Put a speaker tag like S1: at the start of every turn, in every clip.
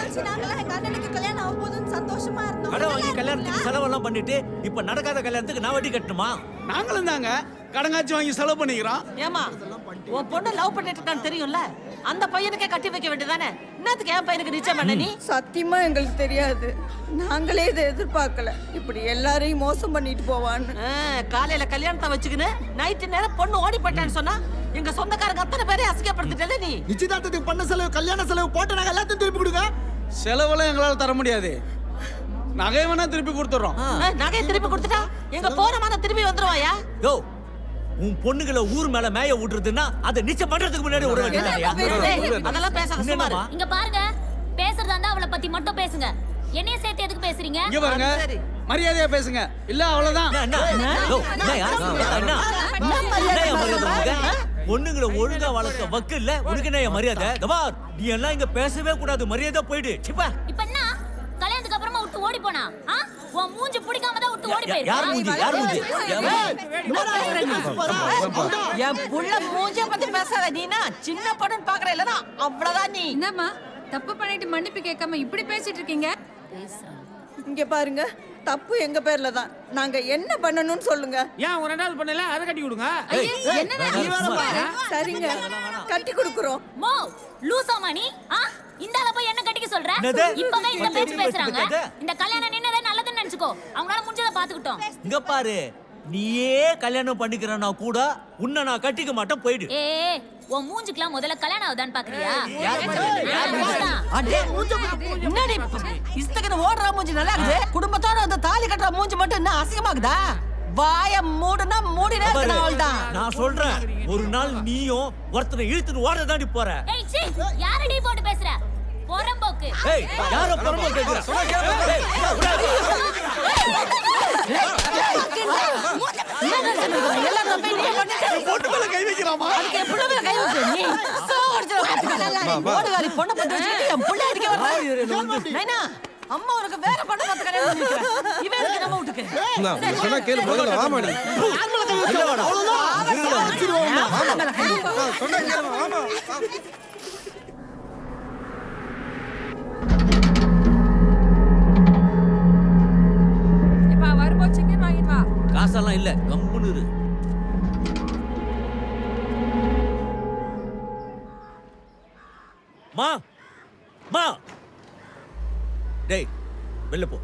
S1: கழிச்சு நாங்களாம் எங்க அண்ணனுக்கு கல்யாணம் ஆக போகுதுன்னு சந்தோஷமா இருந்தோம்.
S2: கடன் வாங்கி கல்யாணத்துக்கு செலவெல்லாம் பண்ணிட்டு இப்ப நடக்காத கல்யாணத்துக்கு நான் வட்டி கட்டணுமா?
S3: நாங்களும் தாங்க கடங்காட்சி வாங்கி செலவு பண்ணிக்கிறோம்.
S4: ஏமா உன் பொண்ணு லவ் பண்ணிட்டு இருக்கான்னு தெரியும்ல, அந்த பையனுக்கே கட்டி வைக்க வேண்டியதானே. என்னத்துக்கு என் பையனுக்கு நிச்சயம் பண்ண நீ?
S1: சத்தியமா எங்களுக்கு தெரியாது. நாங்களே இதை எதிர்பார்க்கல, இப்படி எல்லாரையும் மோசம் பண்ணிட்டு போவான்னு.
S4: காலையில கல்யாணத்தை வச்சுக்கின்னு நைட்டு நேரம் பொண்ணு ஓடி போட்டான்னு சொன்னா எங்க சொந்தக்காரங்க அத்தனை பேரையும் அசிங்கப்படுத்திட்டல நீ.
S5: நிச்சயதார்த்தத்துக்கு பண்ண செலவு, கல்யாண செலவு போட்ட நாங்க எல்லாத்தையும் திருப்பி கொடுங்க.
S3: செலவெல்லாம் எங்களால தர முடியாது. நகை வேணா திருப்பி கொடுத்துறோம்.
S4: நகையை திருப்பி கொடுத்துட்டா எங்க போற மாதிரி திருப்பி வந்துருவாயா?
S2: யோ, உன் பொண்ணுகளை ஊர் மேல மேய விட்டுறதுன்னா அதை நிச்சயம் பண்றதுக்கு முன்னாடி ஒரு
S4: அதெல்லாம் பேசாத சும்மா.
S6: இங்க பாருங்க, பேசுறதா இருந்தா அவளை பத்தி மட்டும் பேசுங்க. என்னைய சேர்த்து எதுக்கு பேசுறீங்க?
S3: இங்க பாருங்க, மரியாதையா பேசுங்க. இல்ல அவ்வளவுதான்.
S2: பொண்ணுங்களை ஒழுங்கா வளர்க்க வக்கு இல்ல உனக்கு என்ன மரியாதை? நீ எல்லாம் இங்க பேசவே கூடாது, மரியாதை போயிடு.
S6: இப்ப என்ன கல்யாணத்துக்கு அப்புறமா விட்டு ஓடி போனா? உன் மூஞ்சி பிடிக்காம தான் விட்டு ஓடி போயிருக்கா?
S2: யார் மூஞ்சி? யார் மூஞ்சி?
S4: என் புள்ள மூஞ்சிய பத்தி பேசாத. நீனா சின்ன பொண்ணுன்னு பாக்குற இல்லனா அவ்வளவுதான் நீ.
S7: என்னம்மா தப்பு பண்ணிட்டு மன்னிப்பு கேட்காம இப்படி பேசிட்டு இருக்கீங்க?
S1: இங்க பாருங்க, தப்பு எங்க பேர்ல தான். நாங்க என்ன பண்ணணும்னு சொல்லுங்க.
S3: ஏன் ஒரு நாள் பண்ணல அதை கட்டி கொடுங்க.
S1: சரிங்க, கட்டி கொடுக்குறோம்.
S6: மோ லூசாமா நீ? இந்தால போய் என்ன கட்டிக்க சொல்ற? இப்பவே இந்த பேச்சு பேசுறாங்க. இந்த கல்யாணம் நின்னதே நல்லதுன்னு நினைச்சுக்கோ. அவங்களால முடிஞ்சத பாத்துக்கிட்டோம்.
S2: இங்க பாரு, நீயே கல்யாணம் பண்ணிக்கிறனா கூட உன்னை நான் கட்டிக்க மாட்டேன், போயிடு.
S6: உன் மூஞ்சிக்கலாம் முதல்ல கல்யாணம் ஆகுதான்னு பாக்குறியா?
S4: என்னடி இஸ்தகன ஓடுற மூஞ்சி நல்லா இருக்குது, குடும்பத்தோட அந்த தாலி கட்டுற மூஞ்சி மட்டும் என்ன அசிங்கமாகுதா? வாய மூடுனா மூடினே இருக்கணும்.
S2: நான் சொல்றேன், ஒரு நாள் நீயும் ஒருத்தனை இழுத்துட்டு ஓட தாண்டி போற.
S6: யாரடி போட்டு பேசுற? பொறம்போக்கு.
S2: யார பொறம்போக்கு கேக்குற?
S3: போட்டு மேல கை வைக்கலாமா?
S4: அதுக்கு என் புள்ள மேல கை வச்சு நீ ஓடுகாலி பொண்ணை பத்தி வச்சுக்கிட்டு என் புள்ள அடிக்க வர்ற. நைனா, அம்மா உனக்கு வேற பொண்ணை பார்த்து கல்யாணம் பண்ணிக்கிறேன். இவன் இருக்கு நம்ம வீட்டுக்கு.
S5: நான் சொன்னா கேளு, முதல்ல வாமா நீ.
S7: இப்ப வரும்போது சிக்கன் வாங்கிட்டு வா.
S2: காசெல்லாம் இல்ல, கம்முன்னு இரு. மா மா, டேய் வெளில போ,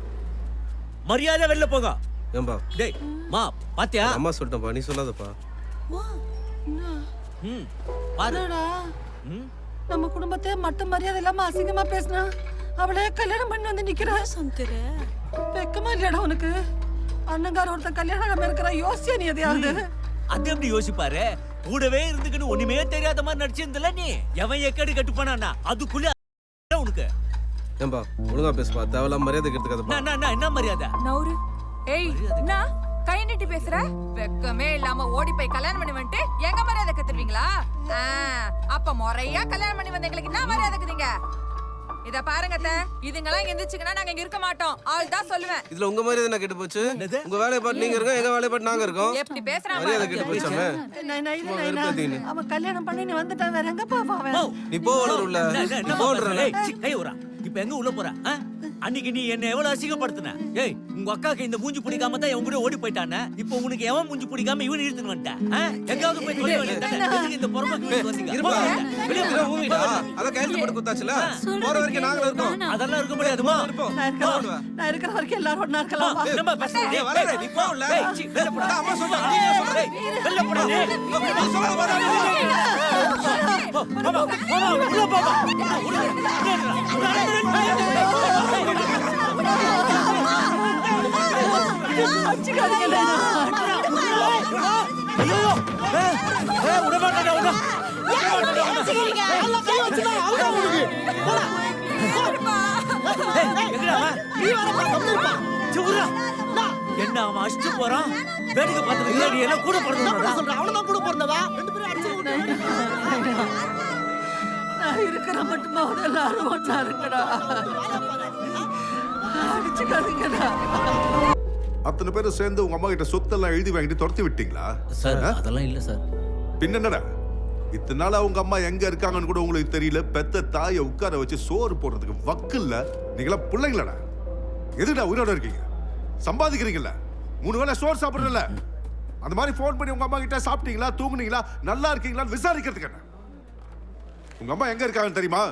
S2: மரியாதை வெளில போங்க.
S5: ஏம்பா
S2: டேய் மா, பாத்தியா?
S5: அம்மா சொல்லிட்டேன்ப்பா, நீ சொல்லாதப்பா.
S2: பாருடா,
S4: நம்ம குடும்பத்தை மட்ட மரியாதை இல்லாம அசிங்கமா பேசினா அவளே கல்யாணம் பண்ணி வந்து நிக்கிறா. சங்கர வெக்கமா இல்லடா உனக்கு? அண்ணங்கார ஒருத்தன் கல்யாணம் ஆகாம இருக்கிற யோசியா நீ எதையாவது?
S2: அது எப்படி யோசிப்பாரு? கூடவே இருந்துக்கிட்டு ஒண்ணுமே தெரியாத மாதிரி நடிச்சிருந்தல நீ. எவன் எக்கடி கட்டுப்பானா அதுக்குள்ள உனக்கு.
S5: ஏம்பா ஒழுங்கா பேசுப்பா, தேவையில்லாம மரியாதை கெடுத்துக்காதப்பா.
S2: என்ன மரியாதை?
S7: நௌரு ஏய் என்ன கை நீட்டி பேசுற? வெக்கமே இல்லாம ஓடி போய் கல்யாணம் பண்ணி வந்துட்டு எங்க மரியாதை கத்துருவீங்களா? அப்ப முறையா கல்யாணம் பண்ணி வந்த எங்களுக்கு என்ன மரியாதை இருக்குதுங்க? இத பாருங்க அத்தை, இதுங்கெல்லாம் எந்திரிச்சுங்கன்னா நாங்க இங்க இருக்க மாட்டோம். ஆள் தான் சொல்லுவேன்.
S5: இதுல உங்க மரியாதை என்ன கெட்டு போச்சு? உங்க வேலையை பார்த்து நீங்க இருக்கோம், எங்க வேலையை பார்த்து நாங்க இருக்கோம்.
S7: எப்படி பேசுறாங்க?
S5: மரியாதை கெட்டு போச்சாமே.
S4: அவன் கல்யாணம் பண்ணி நீ வந்துட்டான், வேற எங்க போவான்?
S5: நீ போ உள்ள, நீ போடுற.
S2: கை வரா, இப்ப எங்க உள்ள போற? அன்னைக்கு நீ என்ன எவ்வளவு அசிங்கப்படுத்தின? ஏய், உங்க அக்காக்கு இந்த மூஞ்சி பிடிக்காம தான் இவன் கூட ஓடி போயிட்டானே. இப்போ உனக்கு எவன் மூஞ்சி பிடிக்காம இவன் இழுத்துன்னு வந்துட்டான். எங்காவது போய் தொலை வேண்டியதானே. இந்த பொறுமைக்கு வந்தீங்க. வெளிய போடா.
S5: அத கையில போட்டு குத்தாச்சுல. போற வரைக்கும் நாங்க இருக்கோம்.
S2: அதெல்லாம் இருக்க முடியாதுமா.
S4: நான் இருக்கிற வரைக்கும் எல்லாரும் ஒண்ணா இருக்கலாம்.
S2: நம்ம பேச நீ வர, நீ போல. வெளிய போடா. அம்மா சொல்றா. வெளிய போடா. நீ சொல்ல வர. பாபா, பாபா, உள்ள பாபா. என்ன அவன் அடிச்சு போறான்? வேடிக்கை பார்த்துட்டு எல்லாம் கூட
S5: அவ்வளவுதான் கூட பிறந்தவா.
S4: நான் இருக்கிற மட்டுமா எல்லாரும் ஒன்றா இருக்கடா. அடிச்சுக்காதீங்கடா.
S8: அத்தனை பேரும் சேர்ந்து உங்க அம்மா கிட்ட சொத்தெல்லாம் எழுதி வாங்கிட்டு துரத்தி விட்டீங்களா?
S2: சார் அதெல்லாம் இல்ல சார்.
S8: பின்னடா இத்தனை நாள் அவங்க அம்மா எங்க இருக்காங்கன்னு கூட உங்களுக்கு தெரியல. பெத்த தாயை உட்கார வச்சு சோறு போடுறதுக்கு வக்கு இல்ல. நீங்களா பிள்ளைங்களடா. எதுடா உயிரோட இருக்கீங்க? சம்பாதிக்கிறீங்கல்ல, 3 வேளை சோறு சாப்பிடுறல. அந்த மாதிரி ஃபோன் பண்ணி உங்க அம்மா கிட்ட சாப்பிட்டீங்களா, தூங்குனீங்களா, நல்லா இருக்கீங்களான்னு விசாரிக்கிறதுக்கு என்ன? உங்க அம்மா எங்க இருக்காங்கன்னு தெரியுமா?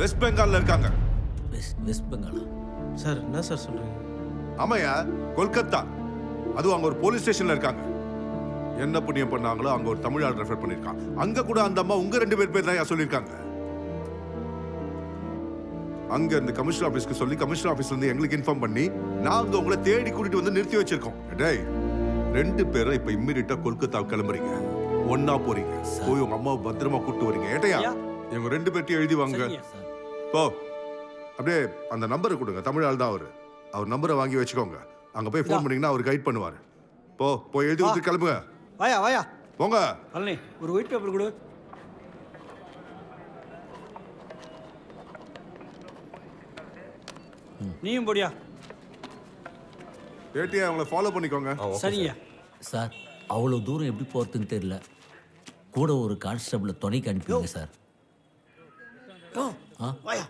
S8: வெஸ்ட் பெங்கால்ல இருக்காங்க.
S2: வெஸ்ட் பெங்காலா?
S5: சார் என்ன சார் சொல்றீங்க?
S8: ஆமாயா, கொல்கத்தா. அதுவும் அங்க ஒரு போலீஸ் ஸ்டேஷன்ல இருக்காங்க. என்ன புண்ணியம் பண்ணாங்களோ அங்க ஒரு தமிழ் ஆள் ரெஃபர் பண்ணிருக்கான். அங்க கூட அந்த அம்மா உங்க 2 பேர் தான் சொல்லியிருக்காங்க. அங்க இந்த கமிஷனர் ஆபீஸ்க்கு சொல்லி கமிஷனர் ஆபீஸ்ல இருந்து எங்களுக்கு இன்ஃபார்ம் பண்ணி நாங்க உங்களை தேடி கூட்டிட்டு வந்து நிறுத்தி வச்சிருக்கோம். டேய், 2 பேரும் இப்ப இம்மிடியட்டா கொல்கத்தாவுக்கு கிளம்புறீங்க. ஒன்னா போறீங்க. போய் உங்க அம்மாவை பத்திரமா கூட்டு வரீங்க. ஏட்டையா, இவங்க 2 பேர்ட்டையும் எழுதி வாங்க. போ, அப்படியே அந்த நம்பரை கொடுங்க. தமிழ் ஆள் தான் அவரு. அவர் நம்பரை வாங்கி வச்சுக்கோங்க. அங்க போய் ஃபோன் பண்ணீங்கன்னா அவர் கைட் பண்ணுவாரு. போய் எழுதி வந்து கிளம்புங்க.
S3: வாயா
S8: போங்க.
S3: பழனி, ஒரு ஒயிட் பேப்பர் கொடு. நீயும் போடியா.
S8: ஏட்டியா, அவங்கள ஃபாலோ பண்ணிக்கோங்க.
S3: சரிங்க
S2: சார். அவ்வளோ தூரம் எப்படி போகிறதுன்னு தெரியல. கூட ஒரு கான்ஸ்டபிளை துணைக்கு அனுப்பிடுங்க சார்.
S3: வாயா.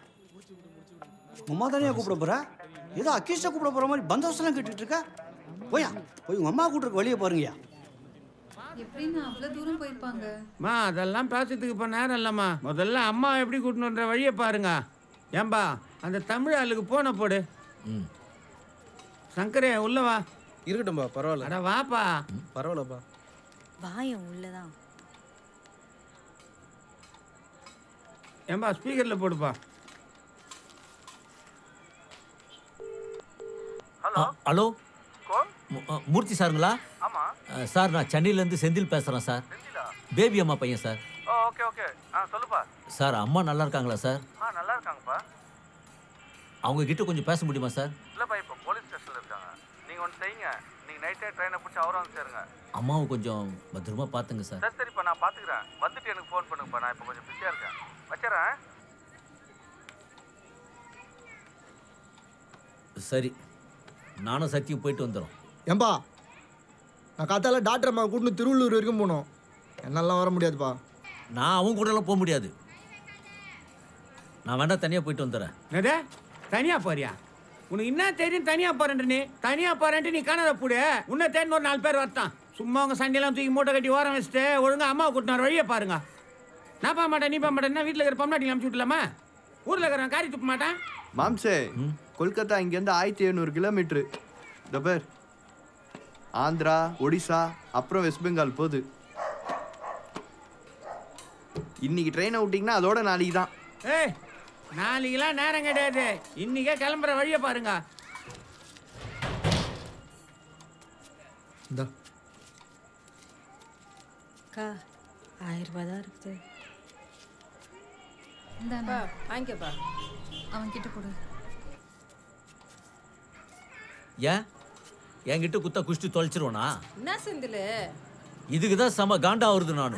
S3: உமா தானே கூப்பிட போற? ஏதோ அக்கீஷா கூப்பிட போற மாதிரி பந்தோசெல்லாம் கேட்டுட்டு இருக்க. போய் உங்க அம்மா கூட்டுறக்கு வழியை பாருங்கயா.
S7: எப்படின்னு அவ்வளவு தூரம் போயிருப்பாங்க?
S9: அதெல்லாம் பேசுறதுக்கு இப்போ நேரம் இல்லைம்மா. முதல்ல அம்மா எப்படி கூட்டணுன்ற வழியை பாருங்க. ஏம்பா, அந்த தமிழ் ஆளுக்கு போன போடு. சங்கரே, உள்ள வா.
S5: இருக்கட்டும்பா, பரவாயில்ல.
S9: அட வாப்பா.
S5: பரவாயில்லப்பா.
S1: வாயம் உள்ளதான்.
S9: ஏம்பா, ஸ்பீக்கர்ல போடுப்பா.
S2: ஹலோ, மூர்த்தி சாருங்களா? சார், நான் சென்னையிலேருந்து செந்தில் பேசுகிறேன் சார். பேபி அம்மா பையன் சார்.
S10: ஓகே. சொல்லுப்பா.
S2: சார், அம்மா நல்லா இருக்காங்களா சார்?
S10: நல்லா இருக்காங்கப்பா.
S2: அவங்க கிட்ட கொஞ்சம் பேச முடியுமா சார்?
S10: இல்லப்பா, இப்போ போலீஸ் ஸ்டேஷன்ல இருக்காங்க. நீங்க ஒன்று செய்யுங்க, நீங்க நைட்டே ட்ரெயினை பிடிச்சி அவரும் வந்து சேருங்க.
S2: அம்மாவை கொஞ்சம் பத்திரமா பார்த்துங்க சார்.
S10: சரிப்பா, நான் பாத்துக்கிறேன். வந்துட்டு எனக்கு ஃபோன் பண்ணுங்கப்பா. நான் இப்போ கொஞ்சம் பிஸியா இருக்கேன். வச்சிடறேன்.
S2: சரி, நானும் சத்தியும் போயிட்டு வந்துடும்.
S11: ஏம்பா, நான் காத்தால டாக்டர் அம்மா கூட்டின்னு திருவள்ளூர் வரைக்கும் போகணும். என்னாலாம் வர முடியாதுப்பா.
S2: நான் அவங்க கூடலாம் போக முடியாது. நான் வேணா தனியாக போயிட்டு வந்துடுறேன்.
S9: என்னது, தனியா போறியா? உனக்கு என்ன தெரியும் தனியா போறேன்ட்டு? நீ தனியா போறேன்ட்டு நீ காணாத போடு. உன்னை தேடின்னு ஒரு 4 பேர் வரட்டான். சும்மா உங்க சண்டையெல்லாம் தூக்கி மூட்டை கட்டி ஓரம் வச்சுட்டு ஒழுங்கா அம்மாவை கூட்டினார் வழியை பாருங்க. நான் போக மாட்டேன், நீ போக மாட்டேன்னா வீட்டில் இருக்கிற பொம்னாட்டி அனுப்பிச்சு விட்டலாமா? ஊரில் இருக்கிறவன் காரி துப்ப மாட்டேன்.
S11: மாம்சே, கொல்கத்தா இங்கேருந்து 1700 கிலோமீட்ரு. இந்த பேர் ஆந்திரா, ஒடிசா, அப்புறம் வெஸ்ட் பெங்கால் போகுது. இன்னைக்கு ட்ரெயினை விட்டிங்கன்னா அதோட நாளைக்கு தான்.
S9: ஏய், நாளைக்கெல்லாம் நேரம் கிடையாது. இன்னைக்கே கிளம்புற வழியை பாருங்க.
S11: இந்த
S1: அக்கா, 1000 ரூபாய் தான் இருக்குது.
S7: இந்தாண்ணா,
S1: வாங்கிக்கப்பா.
S7: அவன் கிட்ட கொடு.
S2: ஏன் என்கிட்ட குத்தா குஷ்டி தொலைச்சிருவானா?
S1: என்ன செந்தில்,
S2: இதுக்கு தான் செம காண்டா வருது. நான்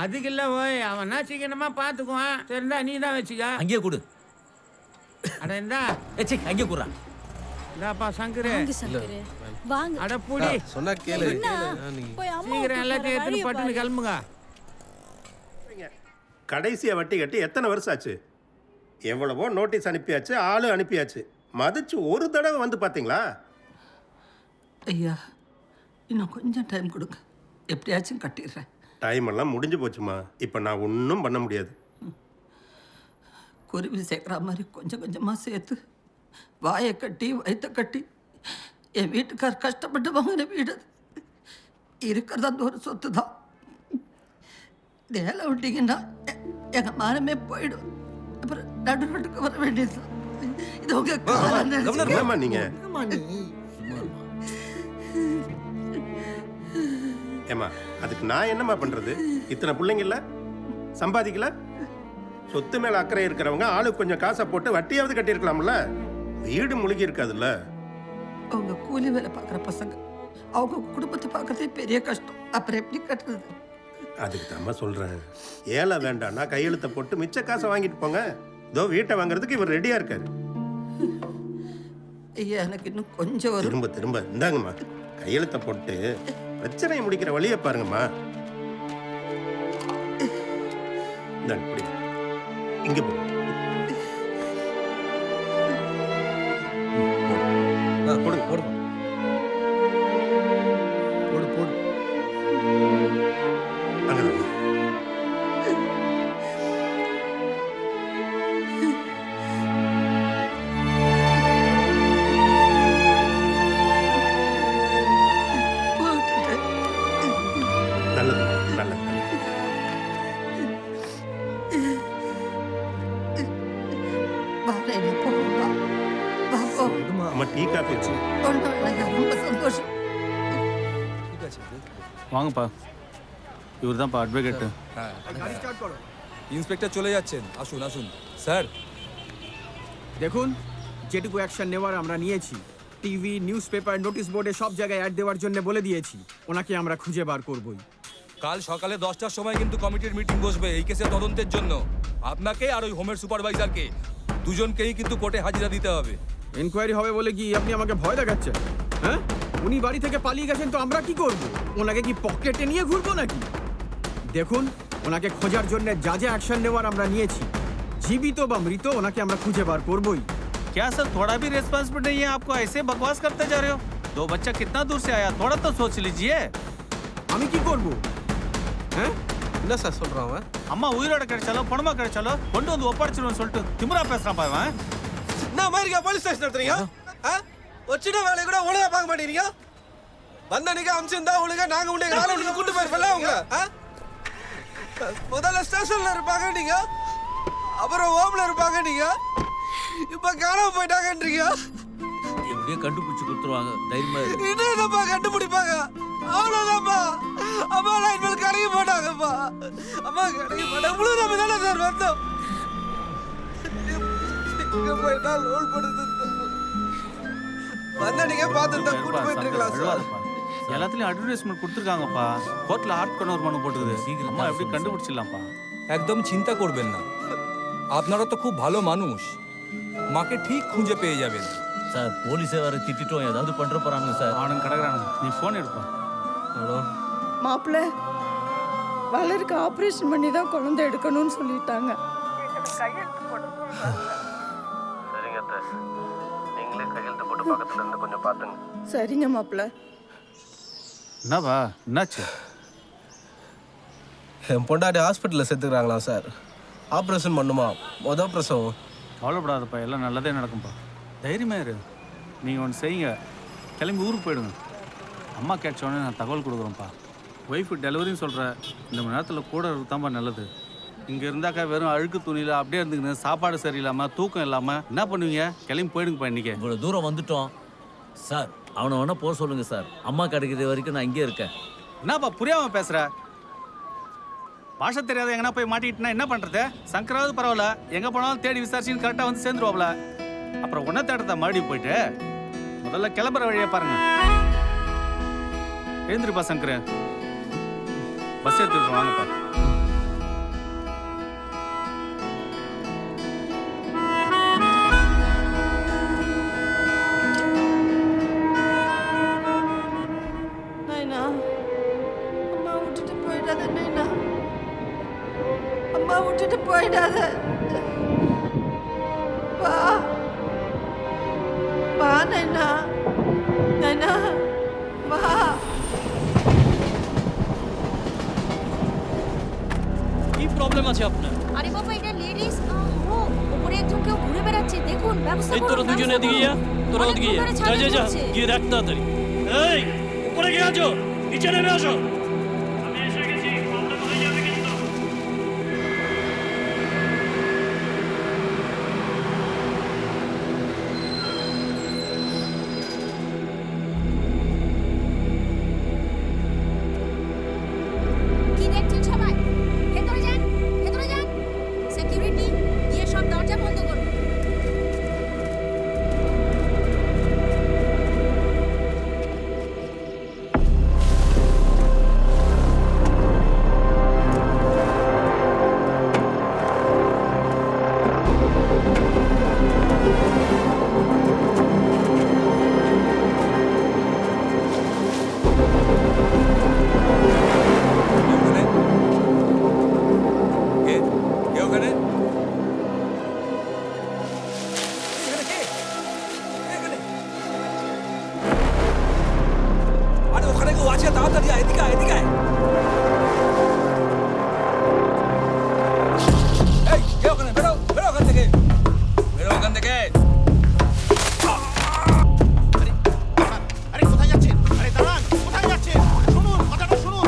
S9: அதுக்கு இல்லை ஓய், அவனா சீக்கிரமா பார்த்துக்குவான். சரிந்தா, நீ தான் வச்சுக்க.
S2: அங்கேயே கொடு.
S9: அட இந்தா,
S2: ஏச்சி, அங்கேயே கொடுறா.
S9: இந்தாப்பா சங்கரு.
S1: வாங்க.
S9: அட பூடி,
S5: சொன்னா கேளு.
S9: சீக்கிரம் எல்லாத்தையும் எடுத்துட்டு பட்டுன்னு கிளம்புங்க.
S10: கடைசியா வட்டி கட்டி எத்தனை வருஷம் ஆச்சு? எவ்வளவோ நோட்டீஸ் அனுப்பியாச்சு, ஆளு அனுப்பியாச்சு. மதிச்சு ஒரு தடவை வந்து பாத்தீங்களா?
S4: ஐயா, இன்னும் கொஞ்சம் டைம் கொடுங்க, எப்படியாச்சும் கட்டிடுறேன்.
S10: டைம் எல்லாம் முடிஞ்சு போச்சுமா. இப்போ நான் ஒன்றும் பண்ண முடியாது.
S4: குருவி சேர்க்குற மாதிரி கொஞ்சம் கொஞ்சமாக சேர்த்து வாயை கட்டி வயிற்ற கட்டி என் வீட்டுக்கார் கஷ்டப்பட்டு வாங்கின வீடு அது. இருக்கிறது அந்த ஒரு சொத்து தான். வேலை விட்டீங்கன்னா எங்கள் மானமே போயிடும். அப்புறம் நடுநாட்டுக்கு வர வேண்டியது. இது உங்க
S10: கவர்னர் மேமா நீங்க ஏமா, அதுக்கு நான் என்னம்மா பண்றது? இத்தனை பிள்ளைங்க இல்ல, சம்பாதிக்கல, சொத்து மேல அக்கறை இருக்கிறவங்க ஆளுக்கு கொஞ்சம் காசை போட்டு வட்டியாவது கட்டியிருக்கலாம்ல. வீடு முழுகி இருக்காதுல்ல.
S4: அவங்க கூலி வேலை பார்க்குற பசங்க அவங்க குடும்பத்தை பார்க்கறதே பெரிய கஷ்டம். அப்புறம் எப்படி கட்டுறது?
S10: அதுக்கு தாம்மா சொல்றேன், ஏழை வேண்டாம்னா கையெழுத்தை போட்டு மிச்ச காசை வாங்கிட்டு போங்க. இதோ வீட்டை வாங்குறதுக்கு இவர் ரெடியா இருக்காரு.
S4: ஐயா, எனக்கு இன்னும் கொஞ்சம் வரும்.
S10: திரும்ப திரும்ப இந்தாங்கம்மா, கையெழுத்தை போட்டு பிரச்சனையை முடிக்கிற வழியை பாருங்கம்மா. இந்தாங்க, பிடி. இங்க போ. போடுங்க போடுங்க.
S11: போடு போடு.
S10: அங்கதான். நல்லது நல்லது.
S4: வா நைனா போ வா. வா போ.
S10: அம்மா டீ காஃபி வச்சு.
S4: ஒன்றும் இல்லைங்க, ரொம்ப சந்தோஷம்.
S12: வாங்கப்பா, இவர் தான்ப்பா அட்வொகேட்டு.
S5: ইন্সপেক্টর চলে যাচ্ছেন, আসুন আসুন স্যার।
S13: দেখুন, যেটুকু অ্যাকশন নেওয়ার আমরা নিয়েছি, টিভি, নিউজ পেপার, নোটিশ বোর্ডে সব জায়গায় অ্যাড দেওয়ার জন্য বলে দিয়েছি। ওনাকে আমরা খুঁজে বার করবই।
S5: কাল সকালে 10টার সময় কিন্তু কমিটির মিটিং বসবে এই কেসের তদন্তের জন্য। আপনাকে আর ওই হোমের সুপারভাইজারকে দুজনকেই কিন্তু কোর্টে হাজিরা দিতে হবে।
S13: এনকোয়ারি হবে বলে কি আপনি আমাকে ভয় দেখাচ্ছেন? হ্যাঁ, উনি বাড়ি থেকে পালিয়ে গেছেন তো আমরা কি করব? ওনাকে কি পকেটে নিয়ে ঘুরবো নাকি? দেখুন, ওনাকে খোঁজার জন্য যা যা অ্যাকশন নেওয়ার আমরা নিয়েছি, জীবিত বা মৃত ওনাকে আমরা খুঁজে বার করবই।
S12: क्या सर, थोड़ा भी रेस्पॉन्सिबिलिटी नहीं है आपको? ऐसे बकवास करते जा रहे हो। 2 बच्चा कितना दूर से आया, थोड़ा तो सोच लीजिए।
S13: আমি কি করব? হ্যাঁ,
S5: என்ன சார் சொல்றான் அவன்?
S12: அம்மா உயிரோட கிடைச்சாலோ பணமா கிடைச்சாலோ கொண்டு வந்து ஒப்படைச்சிருவோம் சொல்லிட்டு திமிரா பேசுறான் பாவன்.
S5: என்ன மாதிரி போலீஸ் ஸ்டேஷன் நடத்துறீங்க? ஒரு சின்ன வேலையை கூட ஒழுங்கா பார்க்க மாட்டேங்கிறீங்க. வந்தனிக்கு அமிச்சிருந்தா ஒழுங்கா நாங்க உன்னை காலை ஒழுங்கு கூட்டு போயிருப்பல அவங்க. முதல்ல ஸ்டேஷன்ல இருப்பாங்க நீங்க, அப்புறம் ஹோம்ல இருப்பாங்க நீங்க, இப்ப காணாம போயிட்டாங்கன்றீங்க.
S2: எப்படியே கண்டுபிடிச்சு கொடுத்துருவாங்க, தைரியமா இரு.
S5: என்னப்பா கண்டுபிடிப்பாங்க? அவ்வளவுதான்ப்பா. அம்மா லைன் மேல் கடைக்கு போட்டாங்கப்பா. அம்மா கடைக்கு போட்டாங்க. முழு நம்ம தானே சார் வந்தோம். இங்க போயிட்டா லோல் பண்ணுது. வந்த நீங்க பார்த்துட்டு கூட்டு போயிட்டு இருக்கலாம் சார்.
S12: எல்லாத்துலயும் அட்வர்டைஸ்மெண்ட் கொடுத்துருக்காங்கப்பா. கோர்ட்ல ஹார்ட் கன்வர் பண்ண போட்டுக்குது. அம்மா எப்படி கண்டுபிடிச்சிடலாம்ப்பா?
S5: একদম চিন্তা করবেন না, আপনারা তো খুব ভালো মানুষ, মাকে ঠিক খুঁজে পেয়ে যাবেন।
S2: சார் போலீஸே வர திட்டிட்டோம், ஏதாவது பண்ற போறாங்க சார்.
S12: அவனுக்கு கிடக்குறானுங்க, நீ போன் எடுப்பா.
S1: மாப்பிள்ள வளருக்கு ஆபரேஷன் பண்ணி தான் குழந்தை எடுக்கணும்னு சொல்லிட்டாங்க.
S10: சரிங்க அத்தை, நீங்களே கையெழுத்து போட்டு பக்கத்துல இருந்து கொஞ்சம் பாத்துங்க.
S1: சரிங்க மாப்பிள்ள.
S12: என்னப்பா, என்னாச்சு?
S5: என் பொண்டாட்டி ஹாஸ்பிட்டலில் சேர்த்துக்கிறாங்களா சார், ஆப்ரேஷன் பண்ணுமா, மொதல் பிரசவம்.
S12: கவலைப்படாதப்பா, எல்லாம் நல்லதே நடக்கும்ப்பா. தைரியமா இரு. நீங்கள் ஒன்று செய்யுங்க, கிளம்பி ஊருக்கு போயிடுங்க. அம்மா கேட்சோடனே நான் தகவல் கொடுக்குறேன்ப்பா. ஒய்ஃபு டெலிவரின்னு சொல்கிறேன், இந்த மணி நேரத்தில் கூட இருக்குதான்ப்பா நல்லது. இங்கே இருந்தாக்கா வெறும் அழுக்கு துணியில் அப்படியே இருந்துக்குன்னு சாப்பாடு சரியில்லாமல் தூக்கம் இல்லாமல் என்ன பண்ணுவீங்க? கிளம்பி போயிடுங்கப்பா இன்றைக்கி.
S2: இவ்வளோ தூரம் வந்துட்டோம் சார், அவனை வேணா போக சொல்லுங்க சார். அம்மா கிடைக்கிற வரைக்கும் நான் இங்கே இருக்கேன்.
S12: என்னப்பா புரியாமல் பேசுகிற? பாஷை தெரியாத எங்கன்னா போய் மாட்டிக்கிட்டுனா என்ன பண்ணுறது? சங்கராவது பரவாயில்ல, எங்கே போனாலும் தேடி விசாரிச்சின்னு கரெக்டாக வந்து சேர்ந்துருவாப்ல. அப்புறம் ஒன்றை தேடத்தை மறுபடியும் போயிட்டு முதல்ல கிளம்புற வழியை பாருங்க. எழுந்திருப்பா சங்கர், பஸ் எடுத்துட்டு வாங்கப்பா.
S4: நைனா, அம்மா விட்டுட்டு போயிடாத நைனா, அம்மா விட்டுட்டு போயிடாத. வா வா நைனா, நைனா வா.
S2: কি প্রবলেম আছে আপনার?
S6: আরে বাবা, এটা লেডিস। ও উপরে একজন কেউ ঘুরে বেড়াচ্ছে, দেখুন, ব্যবস্থা
S2: এই তোরা দুজনে এদিকে যা, তোরা ওদিকে যা, যা যা যা, গিয়ে দেখ তাড়াতাড়ি। এই উপরে গিয়ে আছো, নিচে নেমে আসো। আমি এসে গেছি, প্রবলেম হয়ে যাবে কিন্তু।
S6: কি দেখছেন সবাই? ভেতরে যান, ভেতরে যান। সিকিউরিটি গিয়ে সব দরজা বন্ধ করুন।
S5: टैक्सी तातड़ी एदिका एदिका ए ये ओकने बेरो बेरो गंदे के
S10: আরে কোথায় যাচ্ছেন? আরে দাঁড়ান, কোথায় যাচ্ছেন? শুনুন, কথাটা শুনুন।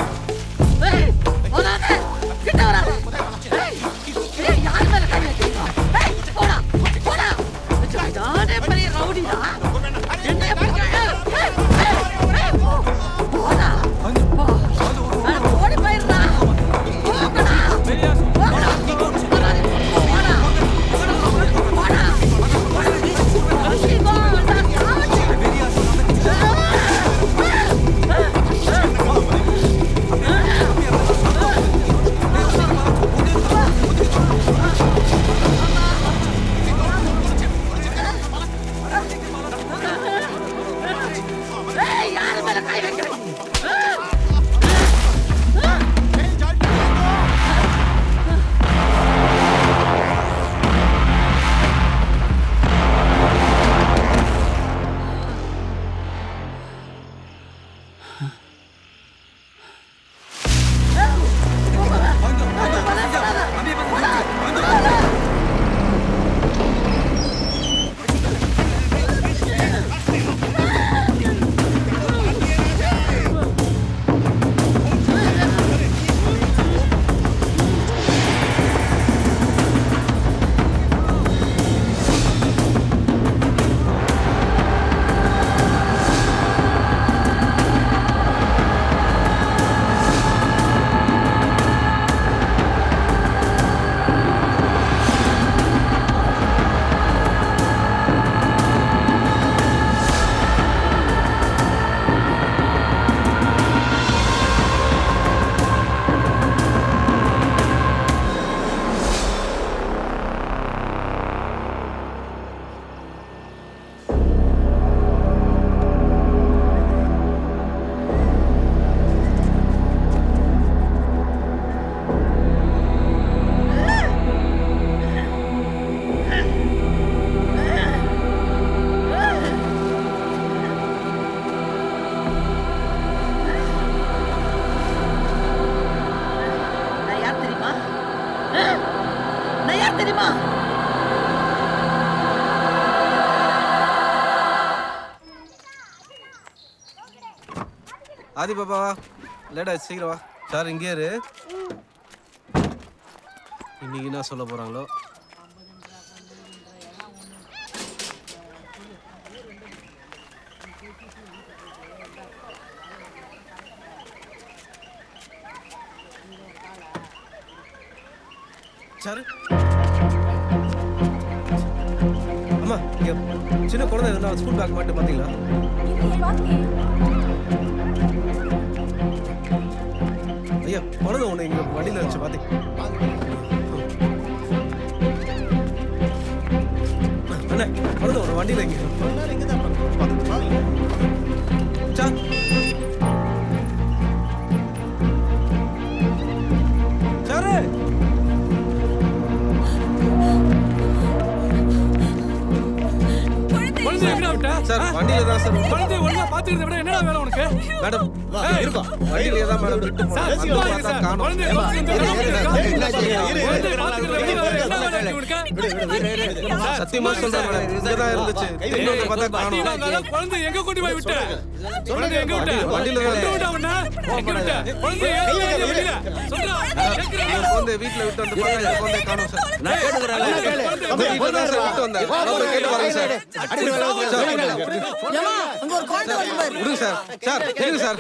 S5: ஆதி பாப்பா வா லேட் ஆச்சு சீக்கிரம் வா சார் இங்கே இரு இன்னைக்கு என்ன சொல்ல போறாங்களோ சார் அம்மா இங்க சின்ன குழந்தை இருந்தா ஸ்கூல் பேக் மட்டும் பாத்தீங்களா ஐயா குழந்தை ஒன்று இங்க வண்டியில் இருந்துச்சு பாத்தீங்க அண்ணா குழந்தை ஒன்று வண்டியில் இங்க சார் சாரு சார் வண்டியில தான் சார் குழந்தை ஒழுங்கா பாத்துக்கிறத விட என்னடா வேலை உனக்கு மேடம் இருப்பா வண்டியில தான் மேடம் விட்டு போறேன் சார் காணோம் குழந்தை சத்தியமா சொல்றேன் மேடம் இங்க தான் இருந்துச்சு இன்னொரு பார்த்தா காணோம் குழந்தை எங்க கொண்டு போய் விட்ட குழந்தை எங்க விட்ட வண்டியில தான் விட்ட அவனா எங்க விட்ட குழந்தை எங்க விட்ட சொல்றா குழந்தை வீட்ல விட்டு வந்து பார்த்தா குழந்தை காணோம் சார் நான் கேக்குறேன் அந்த வீட்ல தான் சார் விட்டு வந்தேன் அவரை கேட்டு வரேன் சார்
S4: அங்க ஒரு குழந்தை வந்து பாரு
S5: விடுங்க சார் சார் விடுங்க சார்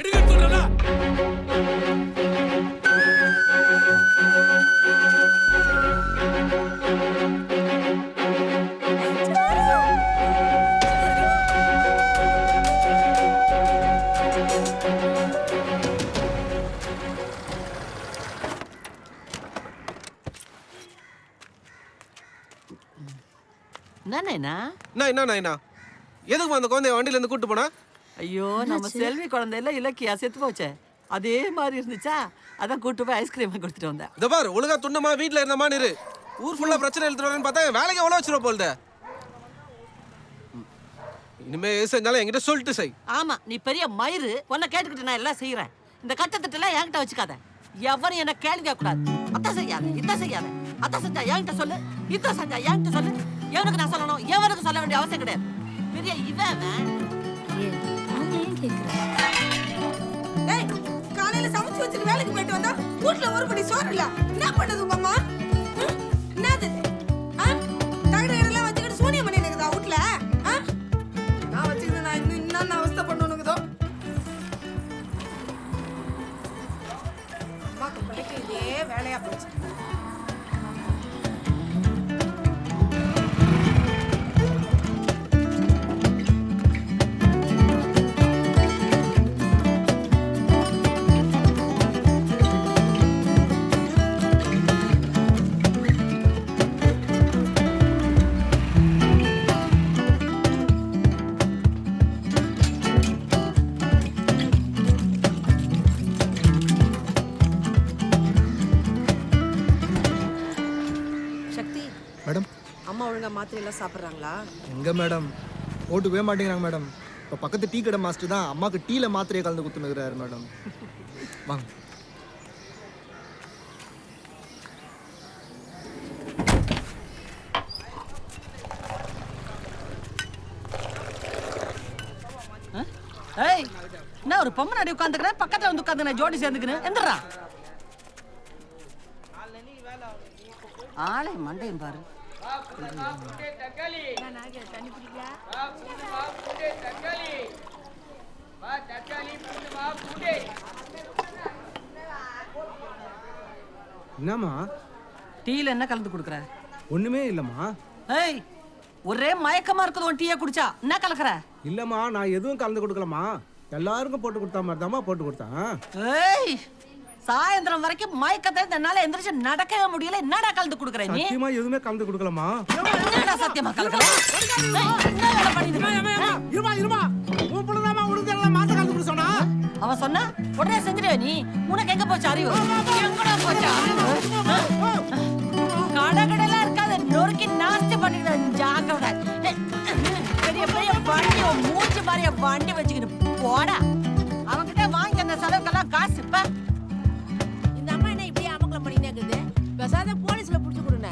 S5: என்ன எதுக்கு அந்த குழந்தைய வண்டியில இருந்து கூட்டு போனா
S4: ஐயோ நம்ம செல்வி குழந்தை இல்ல இலக்கியா செத்து போச்சே அதே மாதிரி இருந்துச்சா அதான் கூட்டு போய் ஐஸ்கிரீம் கொடுத்துட்டு வந்தேன்
S5: இந்த பாரு ஒழுங்கா துண்ணமா வீட்டுல இருந்தமா இரு ஊர் ஃபுல்லா பிரச்சனை எழுத்துட்டு வரேன்னு பார்த்தா வேலைக்கு எவ்வளவு வச்சிருவ போல்த இனிமே எது செஞ்சாலும் என்கிட்ட சொல்லிட்டு செய்.
S4: ஆமா, நீ பெரிய மயிறு, உன்னை கேட்டுக்கிட்டு நான் எல்லாம் செய்யறேன். இந்த கட்டத்திட்டலாம் என்கிட்ட வச்சுக்காத. எவரும் என்ன கேள்வி கேட்க கூடாது. அத்தை செய்யாத, இத்த செய்யாத, அத்தை செஞ்சா என்கிட்ட சொல்லு, இத்த செஞ்சா என்கிட்ட சொல்லு. எவனுக்கு நான் சொல்லணும், எவனுக்கு சொல்ல வேண்டிய அவசியம் கிடையாது. பெரிய இவன்
S1: காலையில சமைச்சு வச்சுட்டு வேலைக்கு போயிட்டு வந்தா வீட்டுல ஒரு படி சோறு இல்ல. என்ன பண்ணுது உங்க அம்மா? என்னது தகடெல்லாம் வச்சுக்கிட்டு சூனியம் பண்ணி நிக்குதா வீட்டுல? நான் வச்சுக்கிட்டு நான் இன்னும் என்ன அவஸ்தை பண்ணுனுக்குதோ. அம்மாக்கு பிள்ளைக்கு இதே வேலையா போச்சு.
S14: மேடம்,
S1: அம்மா ஒழுங்கா மாத்திரை எல்லாம் சாப்பிடுறாங்களா?
S14: எங்க மேடம் ஓட்டுக்கவே மாட்டேங்கிறாங்க மேடம். இப்போ பக்கத்து டீ கடை மாஸ்டர் தான் அம்மாவுக்கு டீல மாத்திரையை கலந்து குத்துனுக்குறாரு மேடம். வாங்க.
S4: ஏய், என்ன ஒரு பொம்மை நடி உட்காந்துக்கிறேன், பக்கத்துல வந்து உட்காந்து ஜோடி சேர்ந்துக்கிறேன். எந்திரா ஆளை மண்டையும் பாரு.
S14: என்னம்மா
S4: டீல என்ன கலந்து கொடுக்குற?
S14: ஒண்ணுமே இல்லம்மா.
S4: ஏய், ஒரே மயக்கமா இருக்குது உன் டீயை குடிச்சா. என்ன கலக்குற?
S14: இல்லம்மா, நான் எதுவும் கலந்து கொடுக்கலம்மா. எல்லாருக்கும் போட்டு கொடுத்தா மாதிரி தாம்மா போட்டு கொடுத்தேன்.
S4: ஏய், சாயந்தரம் வரைக்கும் மயக்கத்தை என்னால எந்திரிச்சு நடக்கவே முடியல. என்னடா கலந்து கொடுக்குற நீ?
S14: சத்தியமா எதுவுமே கலந்து கொடுக்கலம்மா.
S4: என்னடா சத்தியமா கலக்கல? என்ன வேலை பண்ணிட்டு இருக்க?
S14: இருமா இருமா, உன் புள்ளதாமா உடுது எல்லாம் மாத்த கலந்து கொடுக்க சொன்னா.
S4: அவன் சொன்னா உடனே செஞ்சிடுவே நீ. உனக்கு எங்க போச்சு அறிவு? எங்கடா போச்சு அறிவு? கடகடலாம் இருக்காது, நொறுக்கி நாஸ்தி பண்ணிடுவேன். ஜாக்கிரதை. பெரிய பெரிய வண்டி மூச்சு மாதிரிய வண்டி வச்சுக்கிட்டு போடா. அவன்கிட்ட வாங்கி அந்த செலவுக்கெல்லாம் காசு. இப்ப
S1: இந்த அம்மா என்ன இப்படியே அமக்கலம் பண்ணினே இருக்குது? பேசாத போலீஸ்ல புடிச்சு கொடுங்க.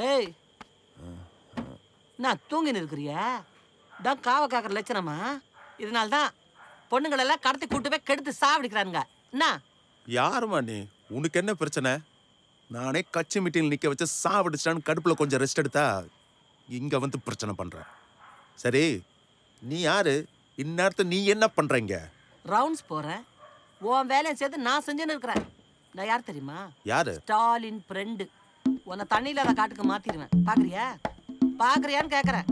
S4: ஏய், நான் தூங்கின்னு இருக்கிறியா? தான் காவ காக்கிற லட்சணமா? இதனால்தான் பொண்ணுங்களெல்லாம் கடத்தி கூட்டு போய் கெடுத்து சாவடிக்கிறானுங்க. என்ன
S15: யாருமா நீ? உனக்கு என்ன பிரச்சனை? நானே கட்சி மீட்டிங் நிக்க வச்சு சாவடிச்சிட்டான்னு கடுப்புல கொஞ்சம் ரெஸ்ட் எடுத்தா இங்க வந்து பிரச்சனை பண்ற. சரி, நீ யாரு? இந்நேரத்தை நீ என்ன பண்றீங்க?
S4: ரவுண்ட்ஸ் போறேன். உன் வேலையை சேர்த்து நான் செஞ்சுன்னு இருக்கிறேன். நான் யார் தெரியுமா?
S15: யாரு?
S4: ஸ்டாலின் ஃப்ரெண்டு. உன்னை தண்ணியில அதை காட்டுக்கு மாத்திடுவேன். பாக்குறியா? பாக்குறியான்னு கேக்குறேன்.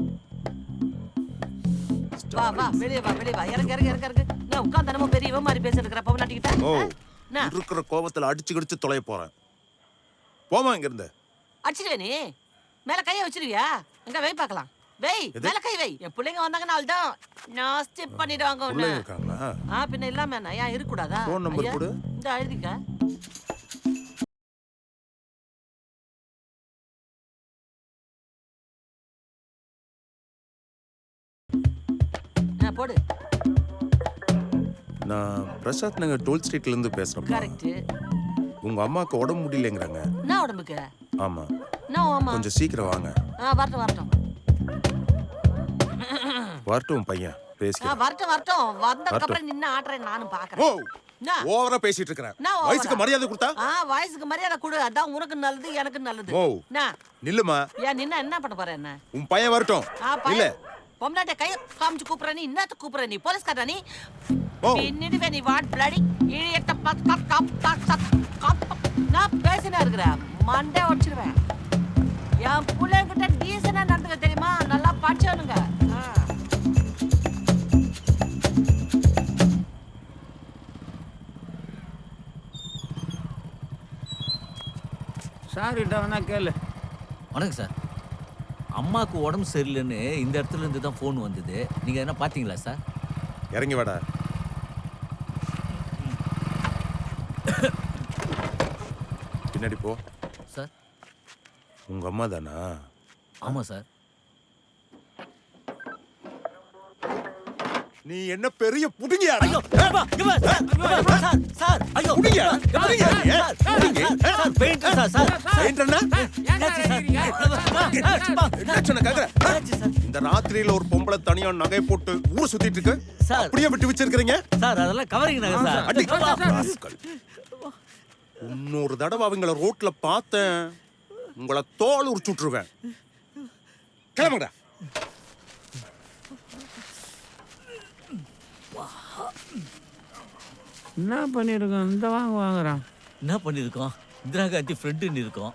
S4: வா வா, வெளியே வா, வெளியே வா. இறங்க இறங்க இறங்க இறங்க. நான் உட்காந்து நம்ம பெரியவ மாதிரி பேசிட்டு இருக்கிற பவன் நாட்டிக்கிட்டேன்.
S15: ஓ, இருக்கிற கோபத்துல அடிச்சு கிடிச்சு தொலைய போறேன். போமா இங்க இருந்து.
S4: அடிச்சிடுவே நீ? மேல கையை வச்சிருவியா? எங்க வை பார்க்கலாம். வை, மேல கை வை. என் பிள்ளைங்க வந்தாங்கன்னா தான் நாஸ்தி பண்ணிடுவாங்க உன்னை.
S15: இருக்காங்களா?
S4: பின்ன இல்லாம என்ன ஏன் இருக்கக்கூடாதா?
S15: ஃபோன் நம்பர் கொடு.
S4: இந்த எழுதிக்க. போடு.
S15: நான் பிரசாத் நகர் டோல் ஸ்ட்ரீட்ல இருந்து பேசுறேன்.
S4: கரெக்ட்.
S15: உங்க அம்மாக்கு உடம்பு முடியலங்கறாங்க.
S4: நான் உடம்புக்கு?
S15: ஆமா.
S4: நான் அம்மா.
S15: கொஞ்சம் சீக்கிரம் வாங்க.
S4: வரட்டும் வரட்டும்.
S15: வரட்டும் பையன், பேசிக்கலாம்.
S4: வரட்டும் வரட்டும். வந்ததுக்கு அப்புறம் நின்னு ஆட்றேன் நானும் பாக்குறேன்.
S15: ஓ, ஓவரா பேசிட்டு இருக்கற. வயசுக்கு மரியாதை கொடுத்தா?
S4: வயசுக்கு மரியாதை கொடு. அதான் உனக்கு நல்லது, எனக்கு நல்லது.
S15: ஓ, நில்லுமா.
S4: ஏன் நின்னா என்ன பண்ண போற? என்ன
S15: உன் பையன் வரட்டும். இல்ல
S4: பொம்னாட்ட கை காமிச்சு கூப்பிடுற நீ. என்னத்த கூப்பிடுற நீ? போலீஸ்காரா நீ? பின்னிடுவே நீ. வாட் பிளடி இடியட்ட நான் பேசினா இருக்கிறேன். மண்டே உடச்சிருவேன். என் பிள்ளைங்கிட்ட டீசனா நடந்துக்க தெரியுமா? நல்லா படிச்சவனுங்க.
S9: சார் கிட்ட வேணா கேளு.
S2: வணக்கம் சார். அம்மாவுக்கு உடம்பு சரியில்லைன்னு இந்த இடத்துல இருந்து தான் ஃபோன் வந்தது. நீங்கள் என்ன பார்த்தீங்களா சார்?
S15: இறங்கி வாடா. பின்னாடி போ. உங்க அம்மா தானா?
S2: ஆமா சார்.
S15: நீ என்ன பெரிய புடுங்கியா?
S2: ஐயோ சார் சார் ஐயோ
S15: புடுங்கியா?
S2: சார் பெயிண்டர் சார்
S15: பெயிண்டர்னா என்ன சொன்ன கேக்குற? இந்த ராத்திரியில ஒரு பொம்பளை தனியா நகை போட்டு ஊர் சுத்திட்டு இருக்கு
S2: சார்.
S15: அப்படியே விட்டு வச்சிருக்கீங்க
S2: சார். அதெல்லாம் கவரிங் நகை சார்.
S15: அடி ராஸ்கல். இன்னொரு தடவை அவங்கள ரோட்ல பார்த்தேன் உங்களை தோல் உரிச்சு விட்டுருவேன். கிளம்புடா.
S9: என்ன பண்ணிருக்கோம்? இந்த வாங்குறான்.
S2: என்ன பண்ணிருக்கோம்? இந்திரா காந்தி ஃப்ரெண்டுன்னு இருக்கோம்.